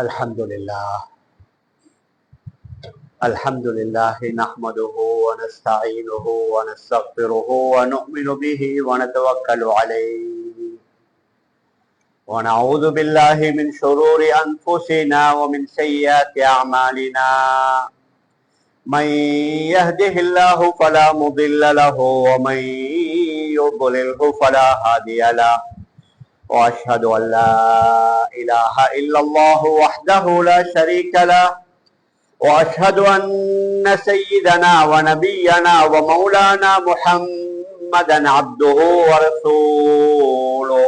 الحمد لله نحمده ونستعينه ونستغفره ونؤمن به ونتوكل عليه ونعوذ بالله من شرور أنفسنا ومن سيئات أعمالنا من يهده الله فلا مضل له ومن يضلله فلا هادي له وأشهد أن لا إله إلا الله وحده لا شريك له وأشهد أن سيدنا ونبينا ومولانا محمدا عبده ورسوله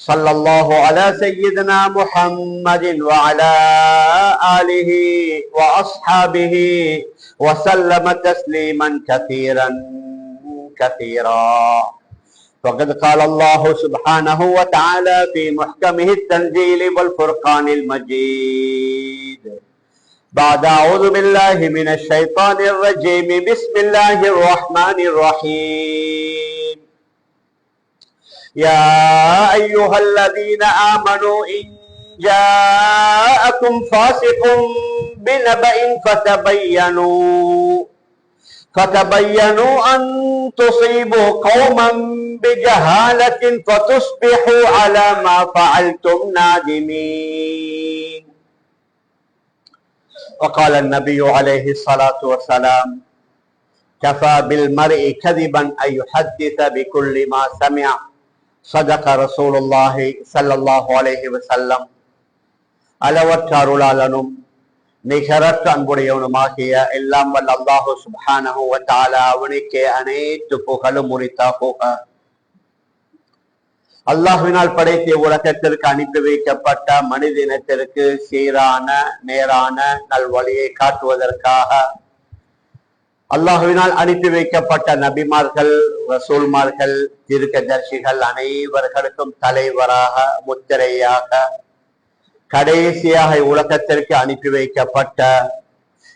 صلى الله على سيدنا محمد وعلى آله وأصحابه وسلم تسليما كثيرا وقد قال الله سبحانه وتعالى في محكمه التنزيل والفرقان المجيد بعد أعوذ بالله من الشيطان الرجيم بسم الله الرحمن الرحيم يا أيها الذين آمنوا إن جاءكم فاسق بنبأ فتبينوا أن تصيبوا قوما بجهالة فتصبحوا على ما فعلتم نادمين وقال النبي عليه الصلاة والسلام كفى بالمرء كذبا أن يحدث بكل ما سمع صدق رسول الله صلى الله عليه وسلم அளவற்ற அருளாளனும் நிகரற்ற அன்புடையவனுமாகிய எல்லாம் வல்ல அல்லாஹு சுப்ஹானஹு வ தஆலா அவனுக்கே அனைத்து புகழும் உரித்தாகுக. அல்லாஹ்வினால் படைத்த உலகத்திற்கு அனுப்பி வைக்கப்பட்ட மனித இனத்திற்கு சீரான நேரான நல்வழியை காட்டுவதற்காக அல்லாஹ்வினால் அனுப்பி வைக்கப்பட்ட நபிமார்கள், ரசூல்மார்கள், தீர்க்கதரிசிகள் அனைவர்களுக்கும் தலைவராக முத்திரையாக கடைசியாக உலகத்திற்கு அனுப்பி வைக்கப்பட்ட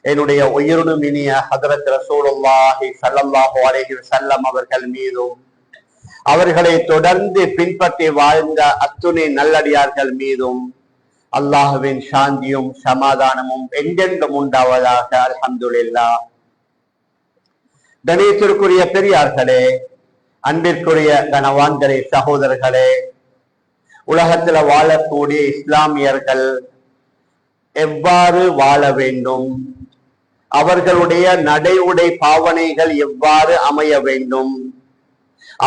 என்னுடைய உயிரினும் இனிய ஹதரத் ரசூலுல்லாஹி ஸல்லல்லாஹு அலைஹி வஸல்லம் அவர்கள் மீதும் அவர்களை தொடர்ந்து பின்பற்றி வாழ்ந்த அத்துணை நல்லடியார்கள் மீதும் அல்லாஹ்வின் சாந்தியும் சமாதானமும் எங்கெங்கும் உண்டாவதாக. அல்ஹம்துலில்லாஹ். கணேசருக்குரிய பெரியார்களே, அன்பிற்குரிய கனவான்களே, சகோதரர்களே, உலகத்துல வாழக்கூடிய இஸ்லாமியர்கள் எவ்வாறு வாழ வேண்டும், அவர்களுடைய நடை உடை பாவனைகள் எவ்வாறு அமைய வேண்டும்,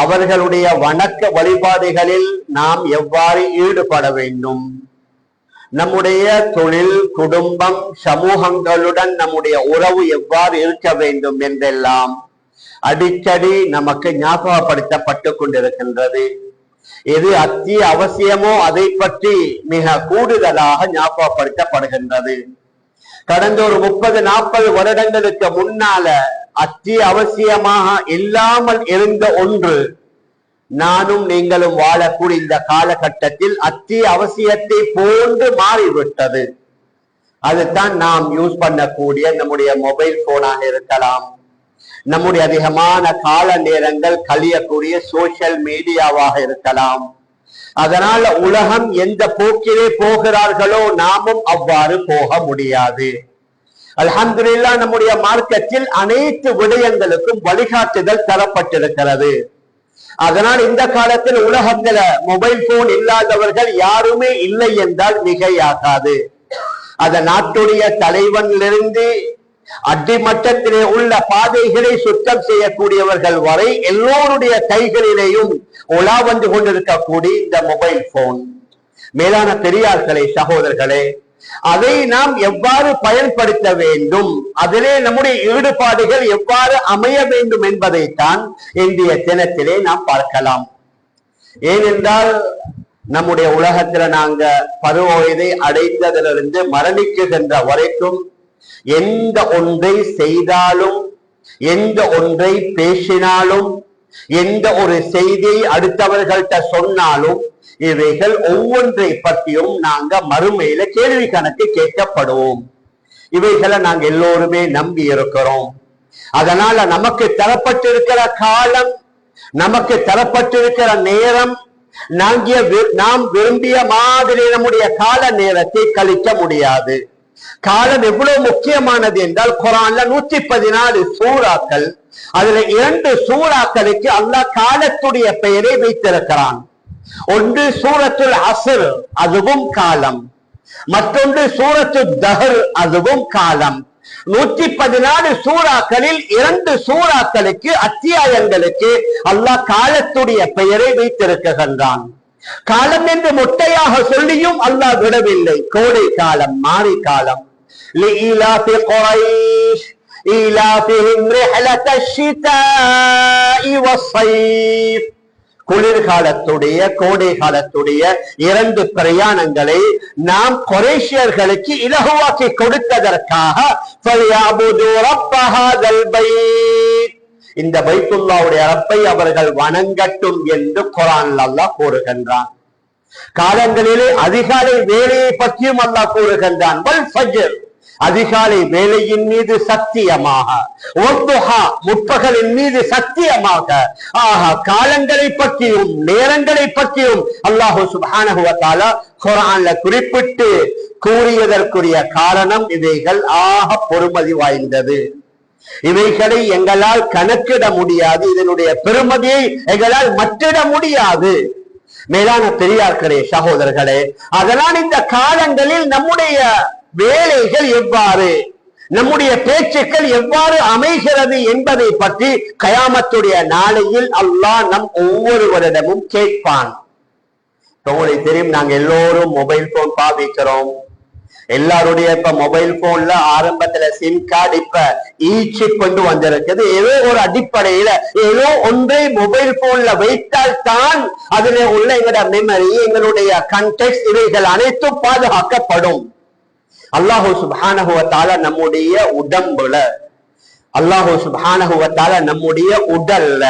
அவர்களுடைய வணக்க வழிபாடுகளில் நாம் எவ்வாறு ஈடுபட வேண்டும், நம்முடைய தொழில், குடும்பம், சமூகங்களுடன் நம்முடைய உறவு எவ்வாறு இருக்க வேண்டும் என்றெல்லாம் அடிக்கடி நமக்கு ஞாபகப்படுத்தப்பட்டு கொண்டிருக்கின்றது. எது அவசியமோ அதை பற்றி மிக கூடுதலாக ஞாபகப்படுத்தப்படுகின்றது. கடந்த ஒரு 30-40 வருடங்களுக்கு முன்னால அவசியமாக இல்லாமல் இருந்த ஒன்று நானும் நீங்களும் வாழக்கூடிய இந்த காலகட்டத்தில் அவசியத்தை போன்று மாறிவிட்டது. அதுதான் நாம் யூஸ் பண்ணக்கூடிய நம்முடைய மொபைல் போனாக இருக்கலாம், நம்முடைய அதிகமான கால நேரங்கள் கழியக்கூடிய சோசியல் மீடியாவாக இருக்கலாம். அதனால உலகம் எந்த போக்கிலே போகிறார்களோ நாமும் அவ்வாறு போக முடியாது. அல்ஹம்துலில்லாஹ், நம்முடைய மார்க்கத்தில் அனைத்து விடயங்களுக்கும் வழிகாட்டுதல் தரப்பட்டிருக்கிறது. அதனால் இந்த காலத்தில் உலகத்துல மொபைல் போன் இல்லாதவர்கள் யாருமே இல்லை என்றால் மிகையாகாது. அத நாட்டுடைய தலைவனிலிருந்து அடிமட்டத்திலே உள்ள பாதைகளை சுத்தம் செய்யக்கூடியவர்கள் வரை எல்லோருடைய கைகளிலேயும் உலா வந்து கொண்டிருக்கக்கூடிய இந்த மொபைல் போன். மேலான பெரியார்களே, சகோதரர்களே, அதை நாம் எவ்வாறு பயன்படுத்த வேண்டும், அதிலே நம்முடைய ஈடுபாடுகள் எவ்வாறு அமைய வேண்டும் என்பதைத்தான் இன்றைய தினத்திலே நாம் பார்க்கலாம். ஏனென்றால் நம்முடைய உலகத்துல நாங்க பருவ வயதை அடைந்ததிலிருந்து மரணிக்குகின்ற வரைக்கும் எந்த ஒன்றை செய்தாலும், எந்த ஒன்றை பேசினாலும், எந்த ஒரு செய்தியை அடுத்தவர்கள்ட்ட சொன்னாலும் இவைகள் ஒவ்வொன்றை பற்றியும் நாங்க மறுமையில கேள்வி கணக்கு கேட்கப்படுவோம். இவைகளை நாங்க எல்லோருமே நம்பி இருக்கிறோம். அதனால நமக்கு தரப்பட்டிருக்கிற காலம், நமக்கு தரப்பட்டிருக்கிற நேரம், நாம் விரும்பிய மாதிரி நம்முடைய கால நேரத்தை கழிக்க முடியாது. காலம் எவ்வளவு முக்கியமானது என்றால், குர்ஆன்ல 114 சூறாக்கள், அதுல 2 சூறாக்களுக்கு அல்லாஹ் காலத்துடைய பெயரை வைத்திருக்கிறான். ஒன்று சூரத்துல் அஸ்ர், அதுவும் காலம். மற்றொன்று சூரத்து தஹர், அதுவும் காலம். 114 சூறாக்களில் 2 சூறாக்களுக்கு, அத்தியாயங்களுக்கு அல்லாஹ் காலத்துடைய பெயரை வைத்திருக்கின்றான். காலம் என்று மொட்டையாக சொல்லியும் அல்லாஹ் விடவில்லை. கோடை காலம், மாரி காலம். லீலாஃபி குரைஷ் ஈலாஃபிஹிம் ரிஹ்லத்தஷ் ஷிதாஇ வஸ்ஸைஃப். குளிர்காலத்துடைய கோடை காலத்துடைய 2 பிரயாணங்களை நாம் குறைஷியர்களுக்கு இலகுவாக்கி கொடுத்ததற்காக இந்த பைத்துல்லாவுடைய ரப்பை அவர்கள் வணங்கட்டும் என்று குர்ஆனில் அல்லாஹ் கூறுகின்றான். காலங்களிலே அதிகாலை வேலையை பற்றியும் அல்லாஹ் கூறுகின்றான். வல் ஃபஜ்ர், அதிகாலை வேலையின் மீது சத்தியமாக, முற்பகலின் மீது சத்தியமாக. காலங்களை பற்றியும் நேரங்களை பற்றியும் அல்லாஹு சுப்ஹானஹு வ தஆலா குர்ஆன்ல குறிப்பிட்டு கூறியதற்குரிய காரணம் இவைகள் பொறுமதி வாய்ந்தது. இவைகளை எங்களால் கணக்கிட முடியாது. இதனுடைய பெருமதியை எங்களால் மற்றிட முடியாது. மேலான பெரியார்களே, சகோதரர்களே, அதனால் இந்த காலங்களில் நம்முடைய வேலைகள் எவ்வாறு, நம்முடைய பேச்சுக்கள் எவ்வாறு அமைகிறது என்பதை பற்றி கயாமத்துடைய நாளையில் அல்லாஹ் நம் ஒவ்வொருவரிடமும் கேட்பான். உங்களுக்கு தெரியும், நாங்க எல்லோரும் மொபைல் போன் பாவிக்கிறோம். எல்லாருடைய இப்ப மொபைல் போன்ல ஆரம்பத்துல சிம் கார்டு, இப்ப சிப் கொண்டு வந்திருக்குது. ஏதோ ஒரு அடிப்படையில ஏதோ ஒன்றை மொபைல் போன்ல வைத்தால் தான் அதுல உள்ள எங்களுடைய மெமரி, எங்களுடைய கண்டெக்ஸ்ட், இவைகள் அனைத்தும் பாதுகாக்கப்படும். அல்லாஹு சுப்ஹானஹு வ தஆலா நம்முடைய உடம்புல, அல்லாஹு சுப்ஹானஹு வ தஆலா நம்முடைய உடல்ல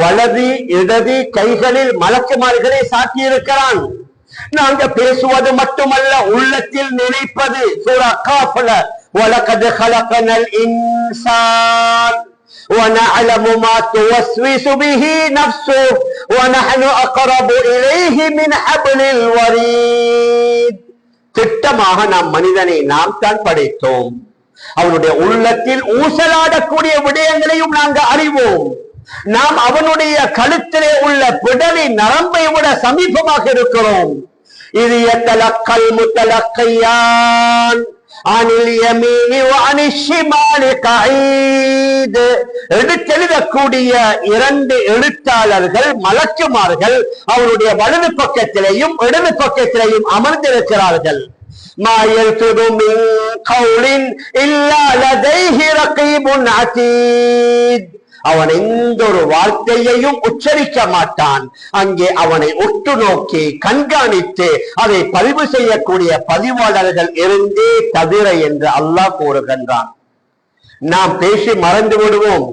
வலது இடது கைகளில் மலக்குமார்களை சாட்டி இருக்கிறான். நாங்க பேசுவது மட்டுமல்ல, உள்ளத்தில் நினைப்பது. சூரா காஃப்ல வலகத் خلقنا الانسان ونعلم ما توسوس به نفسه ونحن اقرب اليه من حبل الوريد. திட்டமாக நாம் மனிதனை நாம் தான் படைத்தோம். அவனுடைய உள்ளத்தில் ஊசலாடக்கூடிய விடயங்களையும் நாங்கள் அறிவோம். நாம் அவனுடைய கழுத்திலே உள்ள பிடரி நரம்பை விட சமீபமாக இருக்கிறோம். இது யத்தலக்கல் முத்தலக்கையான் அனில் யமீனி வ அனிஷ் ஷிமாலி கஈத். எடுத்தெழுதக்கூடிய 2 எழுத்தாளர்கள், மலக்குமார்கள் அவருடைய வலது பக்கத்திலேயும் இடது பக்கத்திலேயும் அமர்ந்திருக்கிறார்கள். மா யல்ஃபிது மின் கௌலின் இல்லா லதைஹி ரகீபுன் அதீத். அவன் எந்த ஒரு வார்த்தையையும் உச்சரிக்க மாட்டான். அங்கே அவனை உற்று நோக்கி கண்காணித்து அதை பதிவு செய்யக்கூடிய பதிவாளர்கள் இருந்தே தவிர என்று அல்லாஹ் கூறுகின்றான். நாம் பேசி மறந்து விடுவோம்.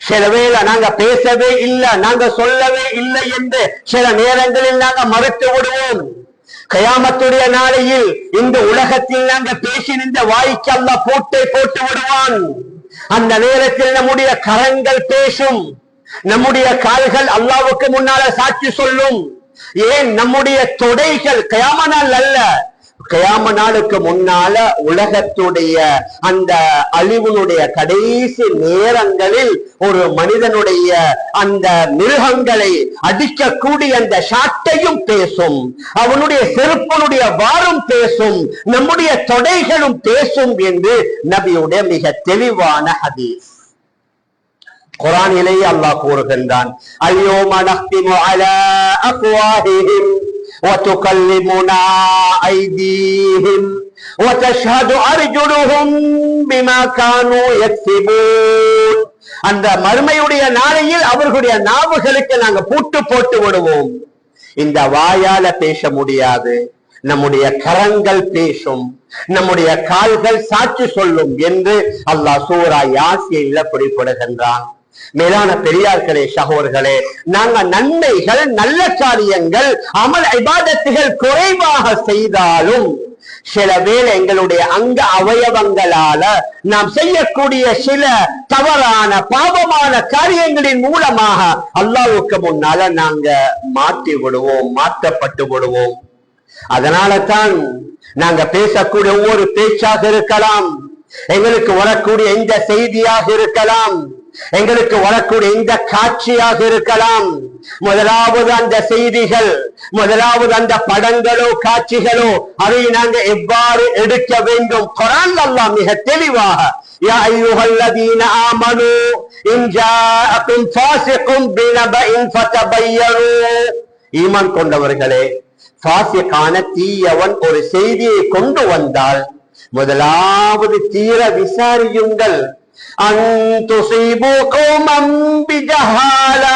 சில வேளை நாங்க பேசவே இல்லை, நாங்க சொல்லவே இல்லை என்று சில நேரங்களில் நாங்க மறுத்து விடுவோம். கயாமத்துடைய நாளையில் இந்த உலகத்தில் நாங்க பேசி நின்ற வாய்க்கு அல்லாஹ் போட்டு விடுவான். அந்த நேரத்தில் நம்முடைய கரங்கள் பேசும், நம்முடைய கால்கள் அல்லாஹ்வுக்கு முன்னால சாட்சி சொல்லும். ஏன் நம்முடைய தொடைகள் கயாம நாள் அல்ல, கயாம நாளுக்கு முன்னால உலகத்துடைய அந்த அழிவுனுடைய கடைசி நேரங்களில் ஒரு மனிதனுடைய அந்த மிருகங்களை அடிக்கக்கூடிய அந்த சாட்டையும் பேசும், அவனுடைய செருப்பனுடைய வாரும் பேசும், நம்முடைய தொடைகளும் பேசும் என்று நபியுடைய மிக தெளிவான ஹதீஸ். குர்ஆனிலே அல்லாஹ் கூறுகின்றான், அல்யௌம நக்திமு அலா அஃப்வாஹிஹிம் وتكلمنا أيديهم وتشهد أرجلهم بما كانوا يكسبون. அந்த மறுமையுடைய நாளையில் அவர்களுடைய நாவுகளுக்கு நாங்க பூட்டு போட்டு விடுவோம். இந்த வாயால பேச முடியாது, நம்முடைய கரங்கள் பேசும், நம்முடைய கால்கள் சாட்சி சொல்லும் என்று அல்லாஹ் சூரா யாசீன்ல குறிப்பிடுகின்றான். மேலான பெரியார்களே, சகோதரர்களே, நாங்க நன்மைகள், நல்ல காரியங்கள், அமல் இபாதத்துகள் குறைவாக செய்தாலும் சில வேளை எங்களுடைய அங்க அவயவங்களால நாம் செய்யக்கூடிய சில தவறான பாவமான காரியங்களின் மூலமாக அல்லாஹ்வுக்கு முன்னால நாங்க மாட்டி விடுவோம், மாற்றப்பட்டு விடுவோம். அதனால தான் நாங்க பேசக்கூடிய ஒவ்வொரு பேச்சாக இருக்கலாம், எங்களுக்கு வரக்கூடிய இந்த செய்தியாக இருக்கலாம், எங்களுக்கு வரக்கூடிய இந்த காட்சியாக இருக்கலாம், முதலாவது அந்த செய்திகள், முதலாவது அந்த படங்களோ காட்சிகளோ அதை நாங்க எவ்வாறு எடுக்க வேண்டும். குர்ஆன் அல்லாஹ் மிக தெளிவாக யா அய்யுஹல்லதீன ஆமனூ இன் ஜாஅகும் ஃபாஸிகுன் பினபஇன் ஃபதபையனூ, ஈமான் கொண்டவர்களே, ஃபாஸிகான தீயவன் ஒரு செய்தியை கொண்டு வந்தால் முதலாவது தீர விசாரியுங்கள். அன் துஸீபூ கௌமன் பிஜஹாலா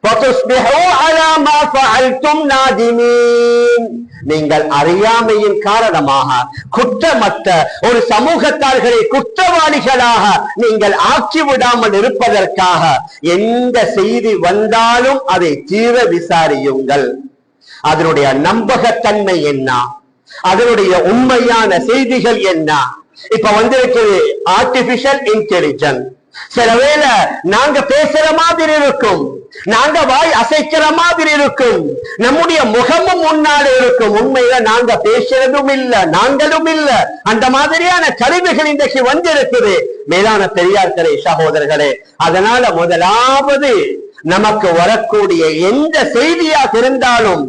ஃபதுஸ்பிஹூ அலா மா ஃபஅல்தும் நாதிமீன். நீங்கள் அறியாமையின் காரணமாக குற்றமற்ற ஒரு சமூகத்தார்களை குற்றவாளிகளாக நீங்கள் ஆக்கி விடாமல் இருப்பதற்காக எந்த செய்தி வந்தாலும் அதை தீர விசாரியுங்கள். அதனுடைய நம்பகத்தன்மை என்ன, அதனுடைய உண்மையான செய்திகள் என்ன. இப்ப வந்திருக்கிறது ஆர்டிபிஷியல் இன்டெலிஜென்ஸ். சில வேளை நாங்க பேசுற மாதிரி இருக்கும், நாங்க வாய் அசைக்கிற மாதிரி இருக்கும், நம்முடைய முகமும் முன்னாலே இருக்கும், உண்மையில நாங்க பேசுறதும் இல்ல, நாங்களும் இல்ல. அந்த மாதிரியான கருவிகள் இன்றைக்கு வந்திருக்குது. மேலான பெரியார்களே, சகோதரர்களே, அதனால முதலாவது நமக்கு வரக்கூடிய எந்த செய்தியாக இருந்தாலும்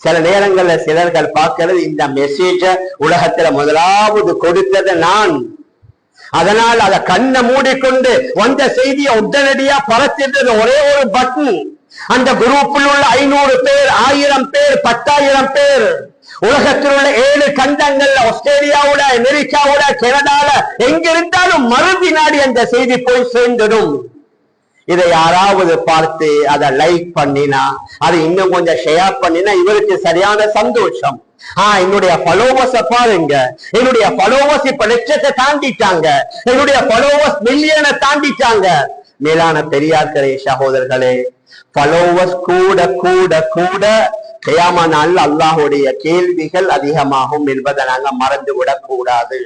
சில நேரங்கள்ல சிலர்கள் பார்க்கிறது இந்த மெசேஜ உலகத்துல முதலாவது கொடுத்தது நான், அதனால் அதை கண்ணை மூடிக்கொண்டு வந்த செய்தியை உடனடியா பரத்திட்டது ஒரே ஒரு பட்டன். அந்த குரூப்பில் உள்ள 500 பேர், 1000 பேர், 10,000 பேர், உலகத்தில் உள்ள 7 கண்டங்கள்ல, ஆஸ்திரேலியாவோட, அமெரிக்காவோட, கனடால எங்கிருந்தாலும் மறுவினாடி அந்த செய்தி போய் சேர்ந்துடும். இதை யாராவது பார்த்து அதை லைக் பண்ணினா, அதை இன்னும் கொஞ்சம் ஷேர் பண்ணினா இவருக்கு சரியான சந்தோஷம். என்னுடைய ஃபாலோவர்ஸ பாருங்க, என்னுடைய ஃபாலோவர்ஸ் இப்ப லட்சத்தை தாண்டிட்டாங்க, என்னுடைய ஃபாலோவர்ஸ் மில்லியனை தாண்டிட்டாங்க. மேலான பெரியார்களே, சகோதரர்களே, ஃபாலோவர்ஸ் கூட கூட கூட கியாம நாள் அல்லாஹ்வுடைய கேள்விகள் அதிகமாகும் என்பதை நாங்க மறந்து விடக் கூடாது.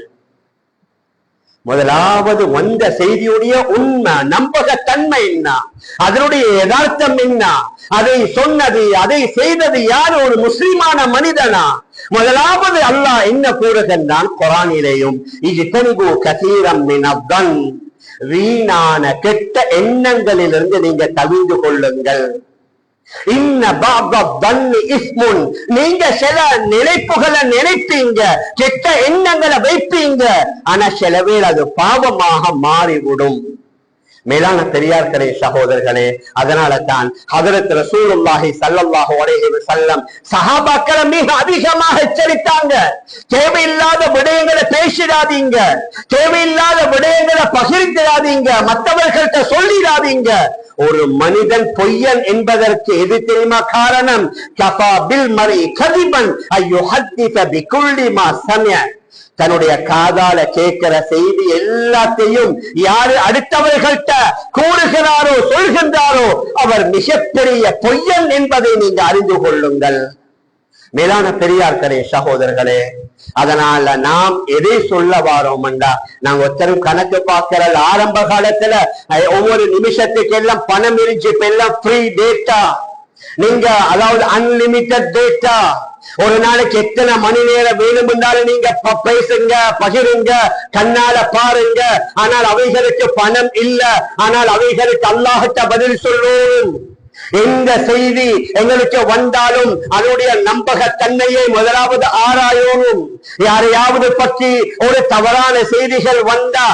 முதலாவது வந்த செய்தியுடைய உண்மை நம்பகத்தன்மை என்ன, அதனுடைய யதார்த்தம் என்ன, அதை சொன்னது அதை செய்தது யார், ஒரு முஸ்லிமான மனிதனா? முதலாவது அல்லாஹ் என்ன கூறுகின்றான் குர்ஆனிலேயும், இஜ்தனிபு கஸீரம் மினல்-ظن, வீணான கெட்ட எண்ணங்களிலிருந்து நீங்க தவிர்த்து கொள்ளுங்கள். இன்ன பஅத-ظن இஸ்முன், நீங்க சில நினைப்புகளை நினைப்பீங்க, கெட்ட எண்ணங்களை வைப்பீங்க, ஆனா சில பேர் அது பாவமாக மாறிவிடும். மேலான பெரியார்களே, சகோதரர்களே, அதனால தான் ஹஜ்ரத் ரசூலுல்லாஹி ஸல்லல்லாஹு அலைஹி வஸல்லம் சஹாபாக்களை மிக அதிகமாக எச்சரித்தாங்க. தேவையில்லாத விடயங்களை பேசிடாதீங்க, தேவையில்லாத விடயங்களை பகிர்ந்திடாதீங்க, மற்றவர்கள்ட்ட சொல்லிடாதீங்க. ஒரு மனிதன் பொய்யன் என்பதற்கு எது தெரியுமா காரணம்? கஃபா பில் மர்இ கதிபன் அய்யுஹத்திஸ பிகுல்லி மா சமிஅ, தன்னுடைய காதால கேட்கிற செய்தி எல்லாத்தையும் யாரு அடுத்தவர்கள்ட்ட கூறுகிறாரோ சொல்கின்றாரோ அவர் மிகப்பெரிய பொய்யன் என்பதை நீங்க அறிந்து கொள்ளுங்கள். மேலான பெரியார்களே, சகோதரர்களே, அதனால நாம் எதை சொல்ல வாரோம்டா, நாங்க ஒருத்தரும் கணக்கு பார்க்கிற ஆரம்ப காலத்துல ஒவ்வொரு நிமிஷத்துக்கு எல்லாம் பணம் இருந்துச்சு, இப்ப எல்லாம் ஃப்ரீ டேட்டா, நீங்க அதாவது அன்லிமிட்டட் டேட்டா, ஒரு நாளைக்கு எத்தனை மணி நேரம் வேணும்னாலும் நீங்க பேசுங்க, பகிருங்க, கண்ணால பாருங்க. ஆனால் அவைகளுக்கு பணம் இல்ல, ஆனால் அவைகளுக்கு அல்லாஹ்ட்ட பதில் சொல்லும். எந்த செய்தி எங்களுக்கு வந்தாலும் அதனுடைய நம்பகத்தன்மையை முதலாவது ஆராயோனும். யாரையாவது பற்றி ஒரு தவறான செய்திகள் வந்தா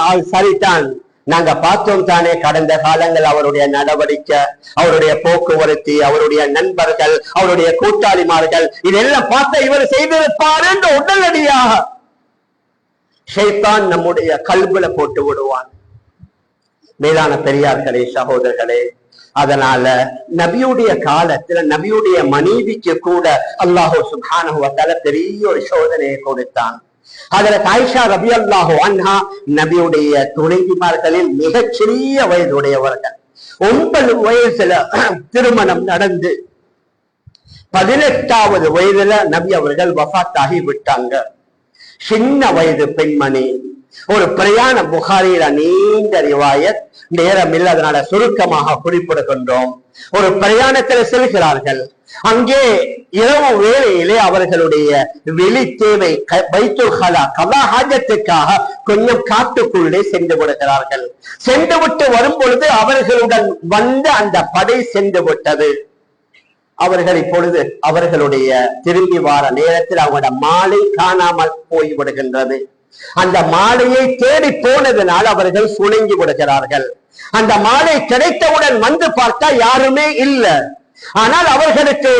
அது சரிதான், நாங்க பார்த்தோம் தானே கடந்த காலங்கள் அவருடைய நடவடிக்கை, அவருடைய போக்குவரத்து, அவருடைய நண்பர்கள், அவருடைய கூட்டாளிமார்கள், இதெல்லாம் பார்த்த இவர் செய்திருப்பார் என்று உடனடியாக ஷைத்தான் நம்முடைய கல்புல போட்டு விடுவான். மேலான பெரியார்களே, சகோதரர்களே, அதனால நபியுடைய காலத்துல நபியுடைய மனைவிக்கு கூட அல்லாஹு சுப்ஹானஹு வ தஆலா பெரிய ஒரு சோதனையை கொடுத்தான். ஹஜ்ரத் ஆயிஷா ரலியல்லாஹு அன்ஹா நபியுடைய துணைவிமார்களில் மிகச் சிறிய வயதுடையவர்கள். 9 வயசுல திருமணம் நடந்து 18வது வயதுல நபி அவர்கள் வஃபாத்தாகி விட்டாங்க. சின்ன வயது பெண்மணி. ஒரு பிரயாண புகாரில நீண்ட ரிவாயத், நேரம் இல்லை, அதனால சுருக்கமாக குறிப்பிடுகின்றோம். ஒரு பிரயாணத்தில் செல்கிறார்கள். அங்கே இரவு வேளையிலே அவர்களுடைய வெளி தேவை பைத்துல் கலா கலா ஹாஜத்துக்காக கொஞ்சம் காட்டுக்குள்ளே சென்று விடுகிறார்கள். சென்று விட்டு வரும் பொழுது அவர்களுடன் வந்த அந்த படை சென்று விட்டது. அவர்கள் இப்பொழுது அவர்களுடைய திரும்பி வார நேரத்தில் அவங்களோட மாலை காணாமல் போய்விடுகின்றது. அந்த மாலையை தேடி போனதனால் அவர்கள் சுணங்கி விடுகிறார்கள். அந்த மாலை கிடைத்தவுடன் வந்து பார்த்தா யாருமே இல்லை. ஆனால் அவர்களுக்கு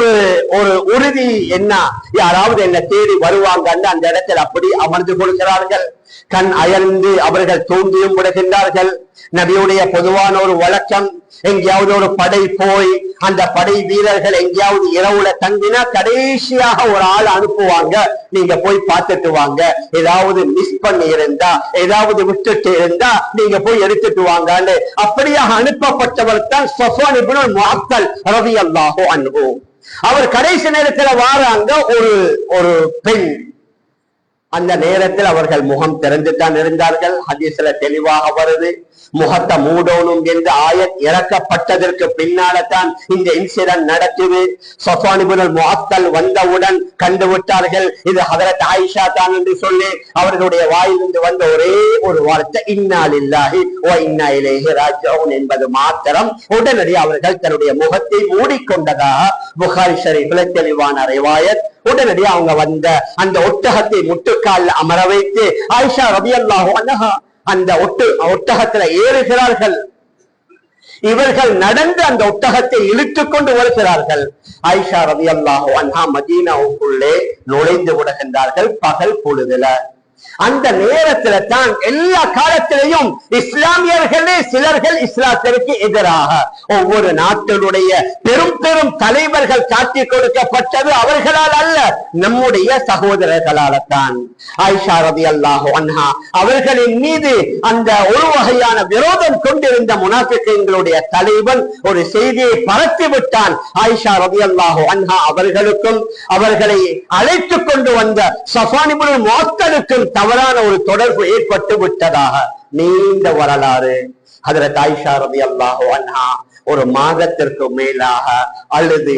ஒரு உறுதி என்ன, யாராவது என்ன தேடி வருவாங்கன்னு அந்த இடத்தில் அப்படி அமர்ந்து கொள்கிறார்கள். கண் அயர்ந்து அவர்கள் தூங்கியும் விடுகின்றார்கள். நபியுடைய பொதுவான ஒரு வழக்கம், எங்கேயாவது ஒரு படை போய் அந்த படை வீரர்கள் எங்கேயாவது இரவுல தங்கினா கடைசியாக ஒரு ஆள் அனுப்புவாங்க, நீங்க போய் பார்த்துட்டு வாங்க, ஏதாவது மிஸ் பண்ணி இருந்தா ஏதாவது விட்டுட்டு இருந்தா நீங்க போய் எடுத்துட்டு வாங்கன்னு அப்படியாக அனுப்பப்பட்டவர் தான் ஸஃப்வான் இப்னு முஅத்தல் ரலியல்லாஹு அன்ஹு. அவர் கடைசி நேரத்துல வாராங்க. ஒரு பெண். அந்த நேரத்தில் அவர்கள் முகம் திறந்துதான் இருந்தார்கள். ஹதீஸ்ல தெளிவாக வருது, முகத்தை மூடணும் என்று ஆயத் இறக்கப்பட்டதற்கு பின்னால்தான் இந்த இன்சிடென்ட் நடக்குது. ஸஃப்வான் இப்னு முஅத்தல் வந்தவுடன் கண்டுவிட்டார்கள் இது ஹஜ்ரத் ஆயிஷா தான் என்று சொல்லி அவர்களுடைய வாயிலிருந்து வந்த ஒரே ஒரு வார்த்தை இன்னா லில்லாஹி வ இன்னா இலைஹி ராஜிஊன் என்பது மாத்திரம். உடனடி அவர்கள் தன்னுடைய முகத்தை மூடிக்கொண்டதாக புகாரி ஷரீஃப்ல தெளிவான ரிவாயத். உடனடி அவங்க வந்த அந்த ஒட்டகத்தை முட்டுக்கால் அமர வைத்து ஆயிஷா ரலியல்லாஹு அன்ஹா அந்த ஒட்டகத்துல ஏறுகிறார்கள். இவர்கள் நடந்து அந்த ஒட்டகத்தை இழுத்துக் கொண்டு வருகிறார்கள். ஆயிஷா ரலியல்லாஹு அன்ஹா மதீனாவுக்குள்ளே நுழைந்து விடுகின்றார்கள் பகல் பொழுதுல. அந்த நேரத்துல தான் எல்லா காலத்திலையும் இஸ்லாமியர்களே சிலர்கள் இஸ்லாத்திற்கு எதிராக ஒவ்வொரு நாட்டினுடைய பெரும் பெரும் தலைவர்கள் காட்டி கொடுக்கப்பட்டது அவர்களால் அல்ல, நம்முடைய சகோதரர்களால் தான். ஆயிஷா ரலியல்லாஹு அன்ஹா அவர்களின் மீது அந்த ஒரு வகையான விரோதம் கொண்டிருந்த முனாஃபிக்குகளுடைய தலைவன் ஒரு செய்தியை பரத்தி விட்டான். ஆயிஷா ரலியல்லாஹு அன்ஹா அவர்களுக்கும் அவர்களை அழைத்துக் கொண்டு வந்த ஸஃப்வான் இப்னு முஅத்தலுக்கும் தவறான ஒரு தொடர்பு ஏற்பட்டு விட்டதாக நீண்ட வரலாறு. ஹஜ்ரத் ஆயிஷா ரலியல்லாஹு அன்ஹா ஒரு மாதத்திற்கு மேலாக அழுது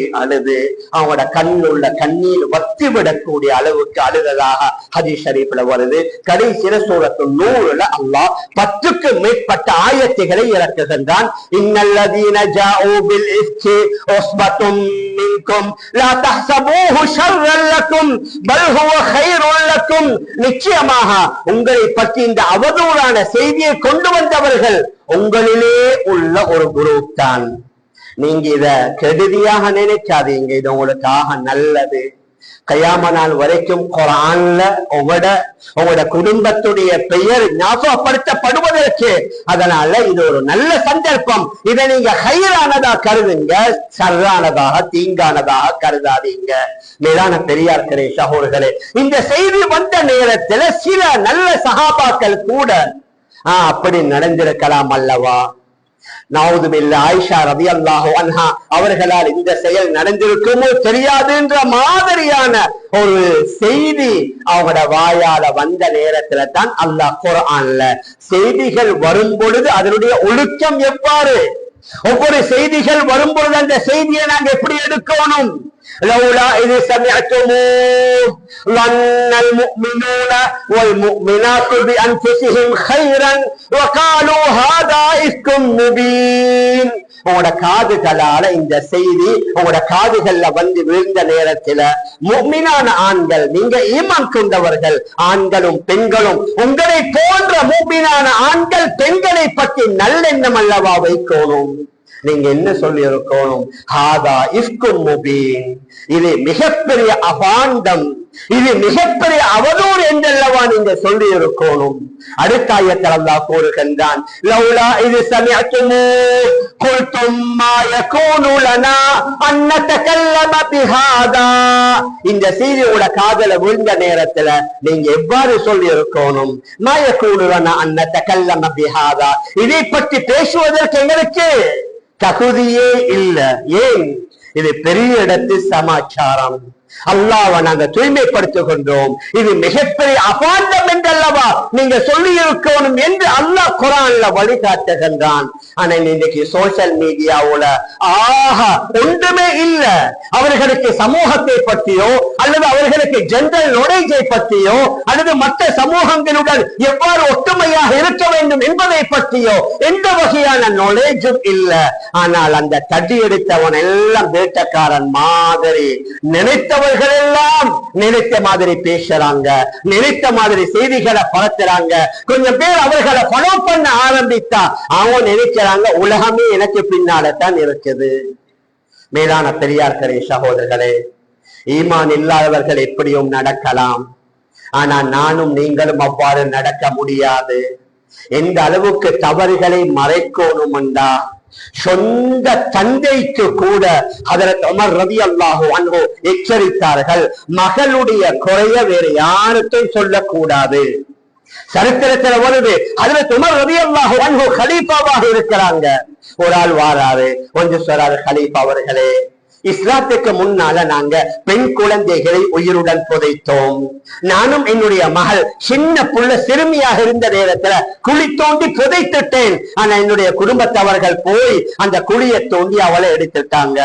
அவங்களோட கண்ணுள்ள கண்ணீர் வத்தி விடக்கூடிய அளவுக்கு அழுததாக ஹதீஸ் ஷரீஃப்ல வருது. கடைசியில சூரத்து நூறுல அல்லாஹ் 10க்கு மேற்பட்ட ஆயத்துகளை இறக்குகின்றான். இன்னல்லதீன ஜாஊ பில் இஃப்கி உஸ்பத்தும் மின்கும் லா தஹ்ஸபூஹு ஷர்ரன் லக்கும் பல் ஹுவ கைருன் லக்கும். நிச்சயமாக உங்களை பற்றி இந்த அவதூறான செய்தியை கொண்டு வந்தவர்கள் உங்களிலே உள்ள ஒரு குரூப் தான். நீங்க இத கெடுதியாக நினைக்காதீங்க, இது உங்களுக்காக நல்லது. கயாம நாள் வரைக்கும் குர்ஆன்ல உங்களோட குடும்பத்துடைய பெயர் ஞாபகப்படுத்தப்படுவதற்கு, அதனால இது ஒரு நல்ல சந்தர்ப்பம். இதை நீங்க ஹைரானதா கருதுங்க, சர்ரானதாக தீங்கானதாக கருதாதீங்க. மேலான பெரியார்களே சகோதரர்களே, இந்த செய்தி வந்த நேரத்துல சில நல்ல சஹாபாக்கள் கூட அப்படி நடந்திருக்கலாம் அல்லவா? நவுது பில்லாஹ். ஆயிஷா ரலியல்லாஹு அன்ஹா அவர்களால் இந்த செயல் நடந்திருக்குமோ தெரியாது என்ற மாதிரியான ஒரு செய்தி அவங்களோட வாயால வந்த நேரத்துல தான் அல்லாஹ் குர்ஆன்ல செய்திகள் வரும் பொழுது அதனுடைய ஒழுக்கம் எவ்வாறு, ஒவ்வொரு செய்திகள் வரும் பொழுது அந்த செய்தியை நாங்க எப்படி எடுக்கணும். لولا إذ سمعتموه ظن المؤمنون والمؤمنات بأنفسهم خيرا وقالوا هذا إفك مبين. உங்களோட காதுகளால இந்த செய்தி உங்களோட காதுகள்ல வந்து விழுந்த நேரத்துல முஃமினான ஆண்கள், நீங்க ஈமான் கொண்டவர்கள் ஆண்களும் பெண்களும் உங்களை போன்ற முஃமினான ஆண்கள் பெண்களை பற்றி நல்லெண்ணம் அல்லவா வைக்கணும். நீங்க என்ன சொல்லி இருக்கணும்? ஹாதா இஃப்கும் முபீன், இது மிகப்பெரிய அபாண்டம், இது மிகப்பெரிய அவதூறு என்றல்லவா நீங்க சொல்லி இருக்கணும். அடுத்த ஆயத்தில் அல்லாஹ் கூறுகின்றான், லௌலா இது சமிஅதுமூ குல்தும் மா யகூனு லனா அன் நதகல்லம பிஹாதா. இந்த செய்தியோட காதல விழுந்த நேரத்துல நீங்க எவ்வாறு சொல்லி இருக்கணும்? மா யகூனு லனா அன் நதகல்லம பிஹாதா, இதை பற்றி பேசுவதற்கு எங்களுக்கு தகுதியே இல்லை. ஏன்? இது பெரிய இடத்து சமாச்சாரம். அல்லாஹ்வை நாங்க தூய்மைப்படுத்துகின்றோம். இது மிகப்பெரிய அபாண்டம் என்றல்லவா நீங்க சொல்லி இருக்கணும் என்று அல்லாஹ் குர்ஆன்ல வழிகாட்டுகின்றான். ஆனா இன்னைக்கு சோசியல் மீடியாவுல ஒன்றுமே இல்ல. அவர்களுக்கு சமூகத்தை பற்றியோ அல்லது அவர்களுக்கு ஜெனரல் நாலேஜை பற்றியோ அல்லது மற்ற சமூகங்களுடன் எவ்வாறு ஒற்றுமையாக இருக்க வேண்டும் என்பதை பற்றியோ எந்த வகையான நாலேஜும் இல்ல. ஆனால் அந்த தடி எடுத்தவன் எல்லாம் வேட்டக்காரன் மாதிரி நினைத்தவர்கள் எல்லாம் நினைத்த மாதிரி பேசுறாங்க, நினைத்த மாதிரி செய்திகளை பரத்துறாங்க. கொஞ்சம் பேர் அவர்களை ஃபாலோ பண்ண ஆரம்பித்தா அவங்க நினைக்கிறாங்க உலகமே எனக்கு பின்னால்தான் இருக்குது. மேலான பெரியார்களே, சகோதரர்களே, ஈமான் இல்லாதவர்கள் எப்படியும் நடக்கலாம். ஆனா நானும் நீங்களும் அவ்வாறு நடக்க முடியாது. எந்த அளவுக்கு தவறுகளை மறைக்கணும் என்றா சொந்த தந்தைக்கு கூட ஹஜ்ரத் உமர் ரலியல்லாஹு அன்ஹு எச்சரித்தார்கள், மகளுடைய குறைய வேறு யாருக்கும் சொல்லக்கூடாது. சரித்திரத்தில் வருது, ஹஜ்ரத் உமர் ரலியல்லாஹு அன்ஹு கலீஃபாவாக இருக்கிறாங்க. ஒரு ஆள் வாராரு, கொஞ்சம் சொல்றாரு, கலீஃபா அவர்களே, இஸ்லாத்துக்கு முன்னால நாங்க பெண் குழந்தைகளை உயிருடன் புதைத்தோம். நானும் என்னுடைய மகள் சின்ன புள்ள சிறுமியாக இருந்த நேரத்துல குழி தோண்டி புதைத்துட்டேன். ஆனா என்னுடைய குடும்பத்தவர்கள் போய் அந்த குழியை தோண்டி அவளை எடுத்துட்டாங்க.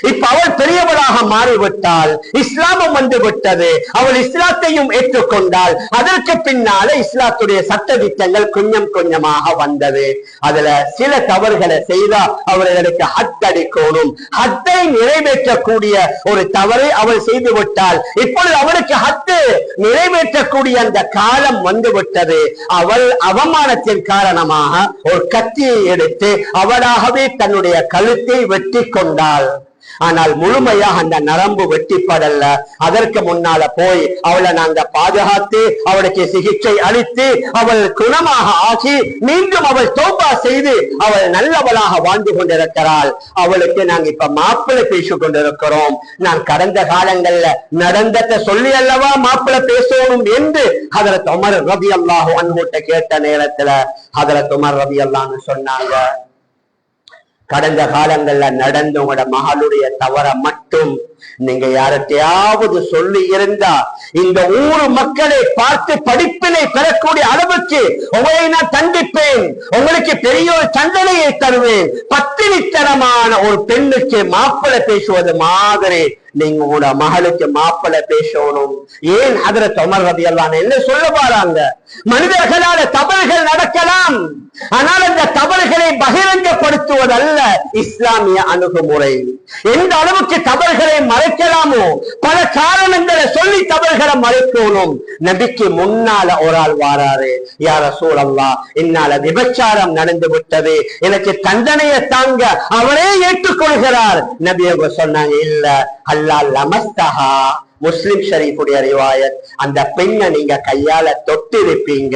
இப்ப அவள் பெரியவளாக மாறிவிட்டாள், இஸ்லாமும் வந்து விட்டது. அவள் இஸ்லாத்தையும் ஏற்றுக்கொண்டாள். அதற்கு பின்னால இஸ்லாத்துடைய சட்ட திட்டங்கள் கொஞ்சம் கொஞ்சமாக வந்தது. அதுல சில தவறுகளை செய்தா அவர்களுக்கு ஹத்தடிக்கணும். ஹத்தை நிறைவேற்றக்கூடிய ஒரு தவறை அவள் செய்து விட்டாள். இப்பொழுது அவளுக்கு ஹத்து நிறைவேற்றக்கூடிய அந்த காலம் வந்து விட்டது. அவள் அவமானத்தின் காரணமாக ஒரு கத்தியை எடுத்து அவளாகவே தன்னுடைய கழுத்தை வெட்டி கொண்டாள். ஆனால் முழுமையாக அந்த நரம்பு வெட்டிப்படல. அதற்கு முன்னால போய் அவளை நாங்க பாதுகாத்து அவளுக்கு சிகிச்சை அளித்து அவள் குணமாக ஆகி மீண்டும் அவள் தௌபா செய்து அவள் நல்லவளாக வாழ்ந்து கொண்டிருக்கிறாள். அவளுக்கு நாங்க இப்ப மாப்பிள்ளை பேசிக் கொண்டிருக்கிறோம். நான் கடந்த காலங்கள்ல நடந்ததை சொல்லி அல்லவா மாப்பிள்ளை பேசணும் என்று ஹஜ்ரத் உமர் ரலியல்லாஹு அன்ஹு கேட்ட நேரத்துல ஹஜ்ரத் உமர் ரலியல்லாஹு சொன்னாங்க, கடந்த காலங்கள்ல நடந்த உங்களோட மகளுடைய தவற மட்டும் நீங்க யார்கிட்டயாவது சொல்லி இருந்தா இந்த ஊர் மக்களை பார்த்து படிப்பினை பெறக்கூடிய அளவுக்கு உங்களை நான் தண்டிப்பேன், உங்களுக்கு பெரிய ஒரு தண்டனையை தருவேன். பத்தினித்தனமான ஒரு பெண்ணுக்கு மாப்பிள்ளை பேசுவது மாதிரி நீங்க உங்களோட மகளுக்கு மாப்பிள்ளை பேசணும். ஏன் ஹஜ்ரத் உமர் ரலியல்லாஹு அன்ஹு என்ன சொல்ல வராங்க? மனிதர்களால தவறுகள் நடக்கலாம், ஆனால் அந்த தவறுகளை பகிரங்கப்படுத்துவதல்ல இஸ்லாமிய அணுகுமுறை. எந்த அளவுக்கு தவறுகளை மறைக்கலாமோ பல காரணங்களை சொல்லி தவறுகளை மறைக்கணும். நபிக்கு முன்னால ஒரு ஆள் வாராரு, யா ரசூலல்லாஹ், என்னால விபச்சாரம் நடந்து விட்டது, எனக்கு தண்டனையை தாங்க. அவரே ஏற்றுக்கொள்கிறார். நபி அவங்க சொன்னாங்க, இல்ல, அல்லாஹ் லமஸ்தஹா, முஸ்லிம் ஷரீஃபுடைய ரிவாயத், அந்த பெண்ணை நீங்க கையால தொட்டு இருப்பீங்க,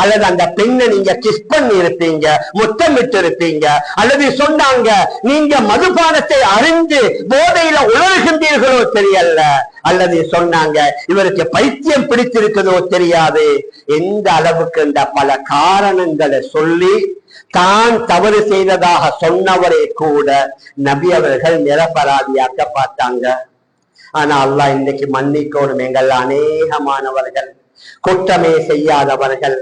அல்லது அந்த பெண்ணை நீங்க கிஸ் பண்ணி இருப்பீங்க, முத்தமிட்டு இருப்பீங்க, அல்லது சொன்னாங்க நீங்க மதுபானத்தை அறிந்து போதையில உணர்கின்றீர்களோ தெரியல, அல்லது சொன்னாங்க இவருக்கு பைத்தியம் பிடித்திருக்கிறதோ தெரியாது. எந்த அளவுக்கு இந்த பல காரணங்களை சொல்லி தான் தவறு செய்ததாக சொன்னவரே கூட நபி அவர்கள் நிரபராதியாக்க பார்த்தாங்க. ஆனா அல்லாஹ் இன்னைக்கு மன்னிக்கோடும், எங்கள் அநேகமானவர்கள் குற்றமே செய்யாதவர்கள்,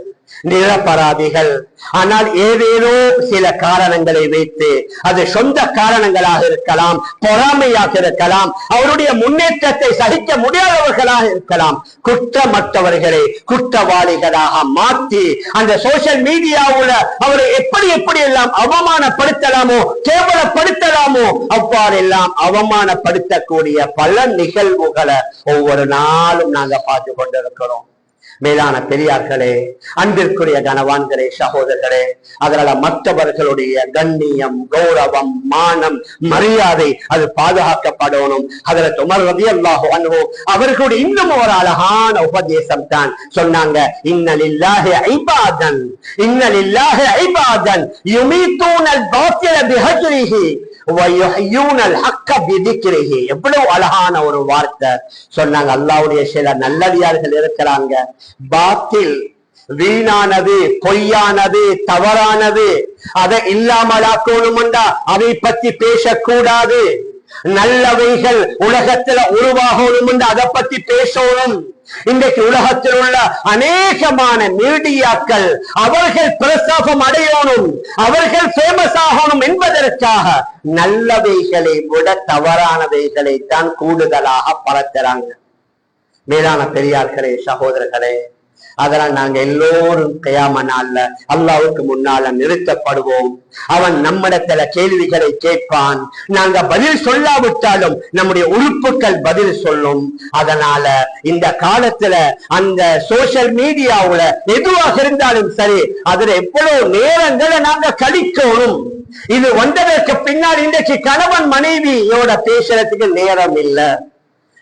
நிரபராதிகள், ஆனால் ஏதேனோ சில காரணங்களை வைத்து, அது சொந்த காரணங்களாக இருக்கலாம், பொறாமையாக இருக்கலாம், அவருடைய முன்னேற்றத்தை சகிக்க முடியாதவர்களாக இருக்கலாம், குற்றமற்றவர்களை குற்றவாளிகளாக மாற்றி அந்த சோசியல் மீடியாவுல அவரை எப்படி எப்படி எல்லாம் அவமானப்படுத்தலாமோ கேவலப்படுத்தலாமோ அவ்வாறெல்லாம் அவமானப்படுத்தக்கூடிய பல நிகழ்வுகளை ஒவ்வொரு நாளும் நாங்க பார்த்து கொண்டிருக்கிறோம். மேலான பெரியார்களே, அன்பிற்குரிய கனவான்களே, சகோதரர்களே, அதனால மற்றவர்களுடைய கண்ணியம், கௌரவம், மானம், மரியாதை அது பாதுகாக்கப்படணும். ஹஜ்ரத் உமர் ரலியல்லாஹு அன்ஹு அவர்களுடைய இன்னும் ஒரு அழகான உபதேசம் தான் சொன்னாங்க, இன்னலில்லாஹி இபாதன், இன்னலில்லாஹி இபாதன் யுமீதூனல் பாத்தில பிஹஜ்ரிஹி வயுஹ்யூனல் ஹக்க பிதிக்ரிஹி. எவ்வளவு அழகான ஒரு வார்த்தை சொன்னாங்க. அல்லாஹ்வுடைய சில நல்லடியார்கள் இருக்கிறாங்க, பாத்தில் வீணானது, பொய்யானது, தவறானது அதை இல்லாமலாக்கணும்டா அதை பத்தி பேசக்கூடாது. நல்லவைகள் உலகத்துல உருவாகணும், அதை பத்தி பேசணும். இன்றைக்கு உலகத்தில் உள்ள அநேகமான மீடியாக்கள் அவர்கள் பிரசாபம் அடையணும், அவர்கள் ஃபேமஸ் ஆகணும் என்பதற்காக நல்லவைகளை விட தவறானவைகளை தான் கூடுதலாக பரத்துறாங்க. மேலான பெரியார்களே, சகோதரர்களே, அதெல்லாம் நாங்க எல்லோரும் கியாம நாள்ல அல்லாஹ்வுக்கு முன்னால நிறுத்தப்படுவோம். அவன் நம்மிடத்துல கேள்விகளை கேட்பான். நாங்க பதில் சொல்லாவிட்டாலும் நம்முடைய உறுப்புகள் பதில் சொல்லும். அதனால இந்த காலத்துல அந்த சோசியல் மீடியாவுல எதுவாக இருந்தாலும் சரி, அதுல எவ்வளவு நேரங்களை நாங்க கழிக்கணும். இது வந்ததற்கு பின்னால் இன்றைக்கு கணவன் மனைவியோட பேசுறதுக்கு நேரம் இல்ல.